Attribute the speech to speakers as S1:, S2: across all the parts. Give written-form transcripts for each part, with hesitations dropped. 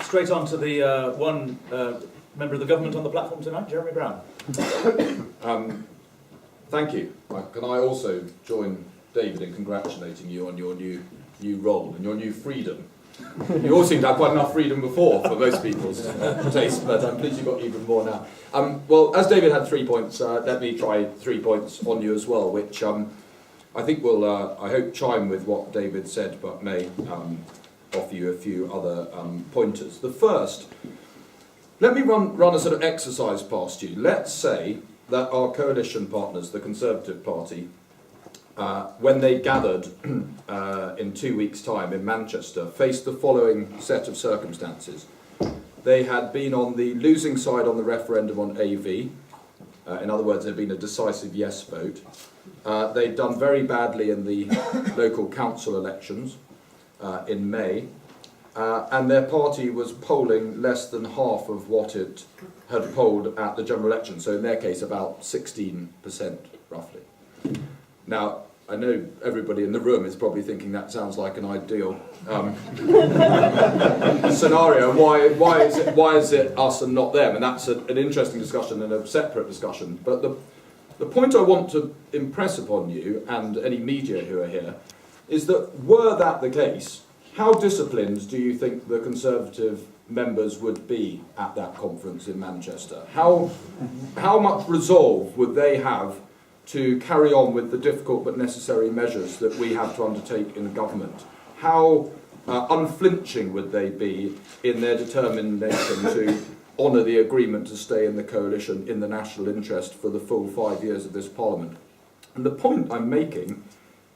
S1: straight on to the one member of the government on the platform tonight, Jeremy Browne.
S2: Thank you. Can I also join David in congratulating you on your new role and your new freedom? You all seem to have quite enough freedom before for most people's taste, but I'm pleased you've got even more now. Well, as David had 3 points, let me try 3 points on you as well, which I think will, I hope, chime with what David said, but may offer you a few other pointers. The first, let me run a sort of exercise past you. Let's say that our coalition partners, the Conservative Party, when they gathered in 2 weeks' time in Manchester, faced the following set of circumstances. They had been on the losing side on the referendum on AV. In other words, there had been a decisive yes vote. They'd done very badly in the local council elections in May. And their party was polling less than half of what it had polled at the general election. So in their case, about 16%, roughly. Now, I know everybody in the room is probably thinking that sounds like an ideal scenario. Why is it us and not them? And that's an interesting discussion and a separate discussion. But the point I want to impress upon you and any media who are here is that were that the case, how disciplined do you think the Conservative members would be at that conference in Manchester? How much resolve would they have to carry on with the difficult but necessary measures that we have to undertake in government? How unflinching would they be in their determination to honour the agreement to stay in the coalition in the national interest for the full 5 years of this Parliament? And the point I'm making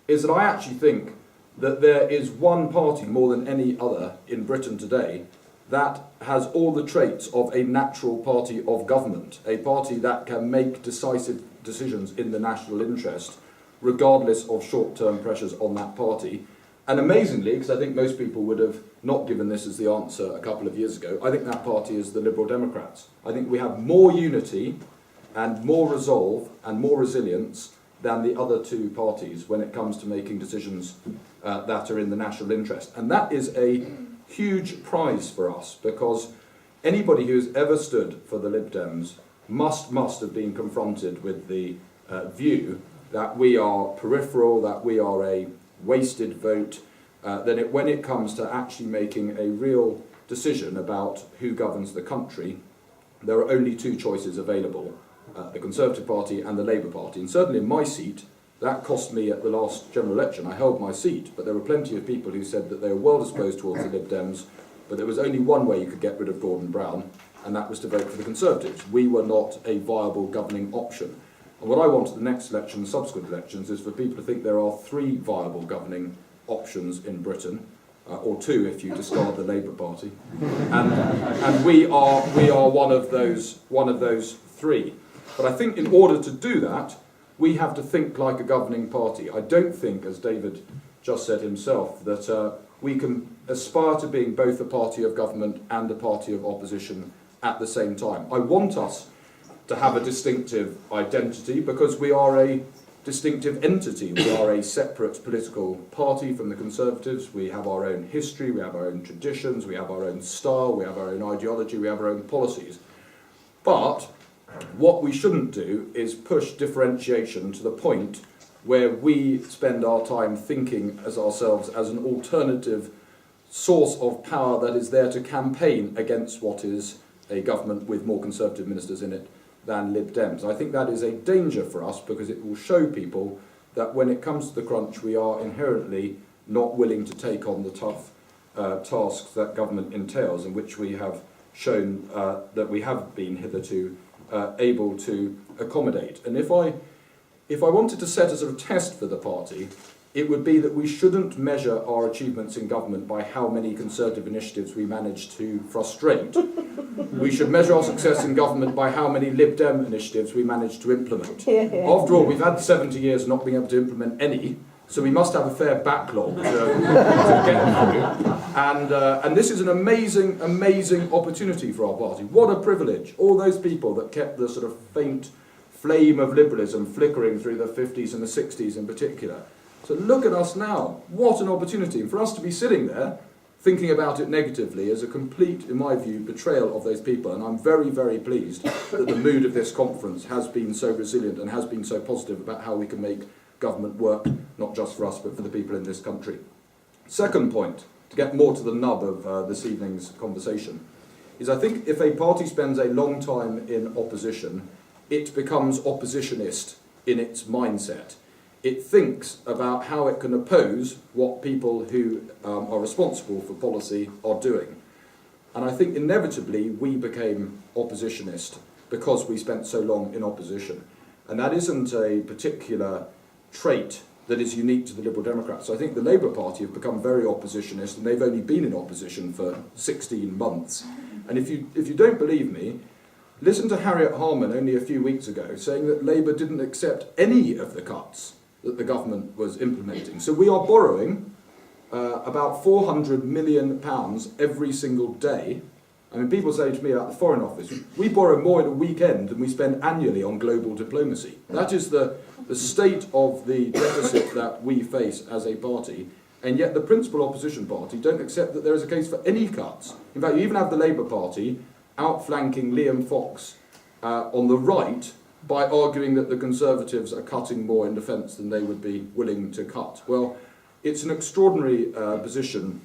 S2: is that I actually think that there is one party more than any other in Britain today that has all the traits of a natural party of government, a party that can make decisive decisions in the national interest, regardless of short-term pressures on that party. And amazingly, because I think most people would have not given this as the answer a couple of years ago, I think that party is the Liberal Democrats. I think we have more unity and more resolve and more resilience than the other two parties when it comes to making decisions that are in the national interest. And that is a huge prize for us, because anybody who's ever stood for the Lib Dems must have been confronted with the view that we are peripheral, that we are a wasted vote, when it comes to actually making a real decision about who governs the country, there are only two choices available, the Conservative Party and the Labour Party. And certainly in my seat, that cost me at the last general election. I held my seat, but there were plenty of people who said that they were well disposed towards the Lib Dems, but there was only one way you could get rid of Gordon Brown, and that was to vote for the Conservatives. We were not a viable governing option. And what I want at the next election and subsequent elections is for people to think there are three viable governing options in Britain, or two if you discard the Labour Party, and we are one of those three. But I think in order to do that, we have to think like a governing party. I don't think, as David just said himself, that we can aspire to being both a party of government and a party of opposition at the same time. I want us to have a distinctive identity because we are a distinctive entity. We are a separate political party from the Conservatives. We have our own history, we have our own traditions, we have our own style, we have our own ideology, we have our own policies. But what we shouldn't do is push differentiation to the point where we spend our time thinking as ourselves as an alternative source of power that is there to campaign against what is a government with more Conservative ministers in it than Lib Dems. I think that is a danger for us because it will show people that when it comes to the crunch, we are inherently not willing to take on the tough tasks that government entails, in which we have shown that we have been hitherto able to accommodate. And if I wanted to set a sort of test for the party, it would be that we shouldn't measure our achievements in government by how many Conservative initiatives we manage to frustrate. We should measure our success in government by how many Lib Dem initiatives we manage to implement. After all, we've had 70 years not being able to implement any, so we must have a fair backlog to get through. And this is an amazing, amazing opportunity for our party. What a privilege. All those people that kept the sort of faint flame of liberalism flickering through the 50s and the 60s in particular. So look at us now. What an opportunity. And for us to be sitting there thinking about it negatively is a complete, in my view, betrayal of those people. And I'm very, very pleased that the mood of this conference has been so resilient and has been so positive about how we can make government work, not just for us, but for the people in this country. Second point, to get more to the nub of this evening's conversation, is I think if a party spends a long time in opposition, it becomes oppositionist in its mindset. It thinks about how it can oppose what people who are responsible for policy are doing. And I think inevitably we became oppositionist because we spent so long in opposition. And that isn't a particular trait that is unique to the Liberal Democrats. I think the Labour Party have become very oppositionist, and they've only been in opposition for 16 months. And if you don't believe me, listen to Harriet Harman only a few weeks ago saying that Labour didn't accept any of the cuts that the government was implementing. So we are borrowing about £400 million every single day. I mean, people say to me about the Foreign Office, we borrow more in a weekend than we spend annually on global diplomacy. That is the state of the deficit that we face as a party, and yet the principal opposition party don't accept that there is a case for any cuts. In fact, you even have the Labour Party outflanking Liam Fox on the right by arguing that the Conservatives are cutting more in defence than they would be willing to cut. Well, it's an extraordinary position,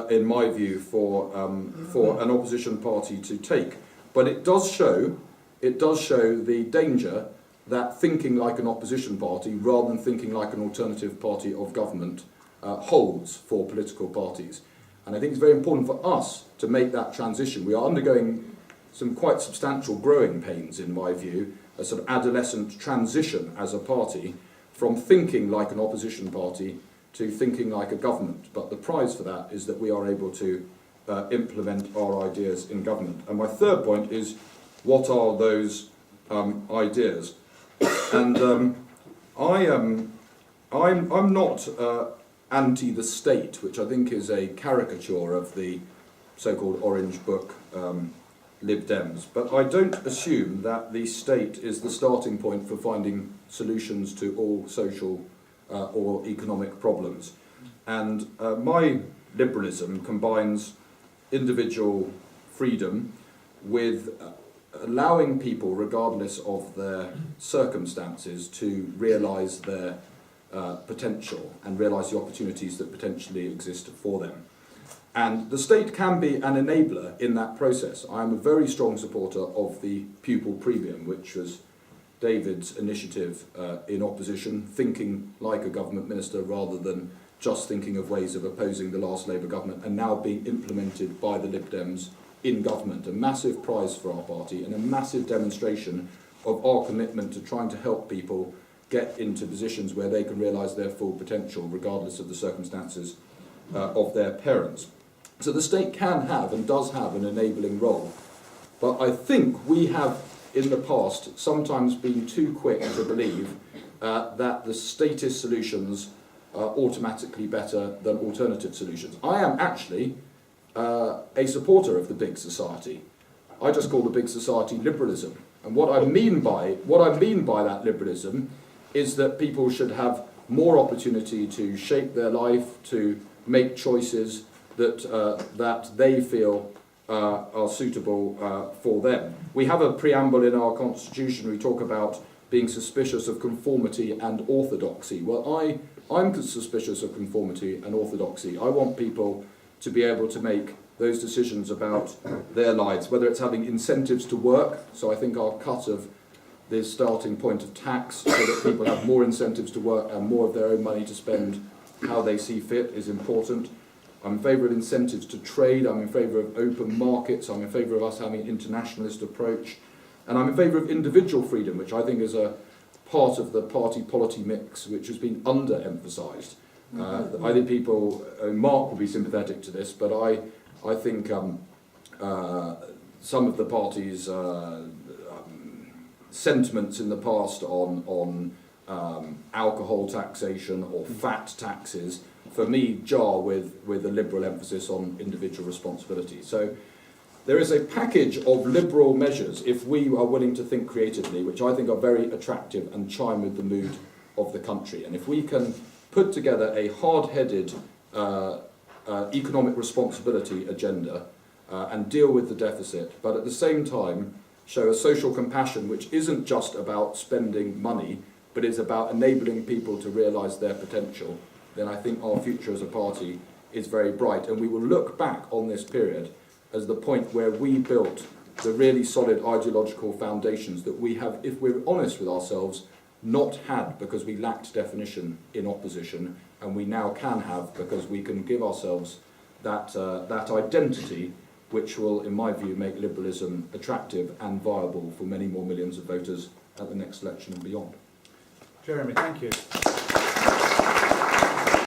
S2: in my view, for an opposition party to take. But it does show the danger that thinking like an opposition party rather than thinking like an alternative party of government holds for political parties. And I think it's very important for us to make that transition. We are undergoing some quite substantial growing pains, in my view, a sort of adolescent transition as a party from thinking like an opposition party to thinking like a government. But the prize for that is that we are able to implement our ideas in government. And my third point is, what are those ideas? And I'm not anti the state, which I think is a caricature of the so-called Orange Book Lib Dems, but I don't assume that the state is the starting point for finding solutions to all social or economic problems. And my liberalism combines individual freedom with allowing people, regardless of their circumstances, to realise their potential and realise the opportunities that potentially exist for them. And the state can be an enabler in that process. I am a very strong supporter of the pupil premium, which was David's initiative in opposition, thinking like a government minister rather than just thinking of ways of opposing the last Labour government, and now being implemented by the Lib Dems in government. A massive prize for our party and a massive demonstration of our commitment to trying to help people get into positions where they can realise their full potential regardless of the circumstances of their parents. So the state can have and does have an enabling role. But I think we have in the past sometimes been too quick to believe that the statist solutions are automatically better than alternative solutions. I am actually a supporter of the big society. I just call the big society liberalism. And what I mean by that liberalism is that people should have more opportunity to shape their life, to make choices that they feel are suitable for them. We have a preamble in our constitution. We talk about being suspicious of conformity and orthodoxy. Well, I'm suspicious of conformity and orthodoxy. I want people to be able to make those decisions about their lives, whether it's having incentives to work. So I think our cut of the starting point of tax so that people have more incentives to work and more of their own money to spend how they see fit is important. I'm in favour of incentives to trade, I'm in favour of open markets, I'm in favour of us having an internationalist approach, and I'm in favour of individual freedom, which I think is a part of the party-polity mix which has been under-emphasised. I think people, Mark will be sympathetic to this, but I think some of the party's sentiments in the past on alcohol taxation or fat taxes, for me, jar with a liberal emphasis on individual responsibility. So there is a package of liberal measures, if we are willing to think creatively, which I think are very attractive and chime with the mood of the country. And if we can put together a hard-headed economic responsibility agenda and deal with the deficit, but at the same time show a social compassion which isn't just about spending money, but is about enabling people to realise their potential, then I think our future as a party is very bright. And we will look back on this period as the point where we built the really solid ideological foundations that we have, if we're honest with ourselves, not had because we lacked definition in opposition, and we now can have because we can give ourselves that identity which will, in my view, make liberalism attractive and viable for many more millions of voters at the next election and beyond.
S1: Jeremy, thank you.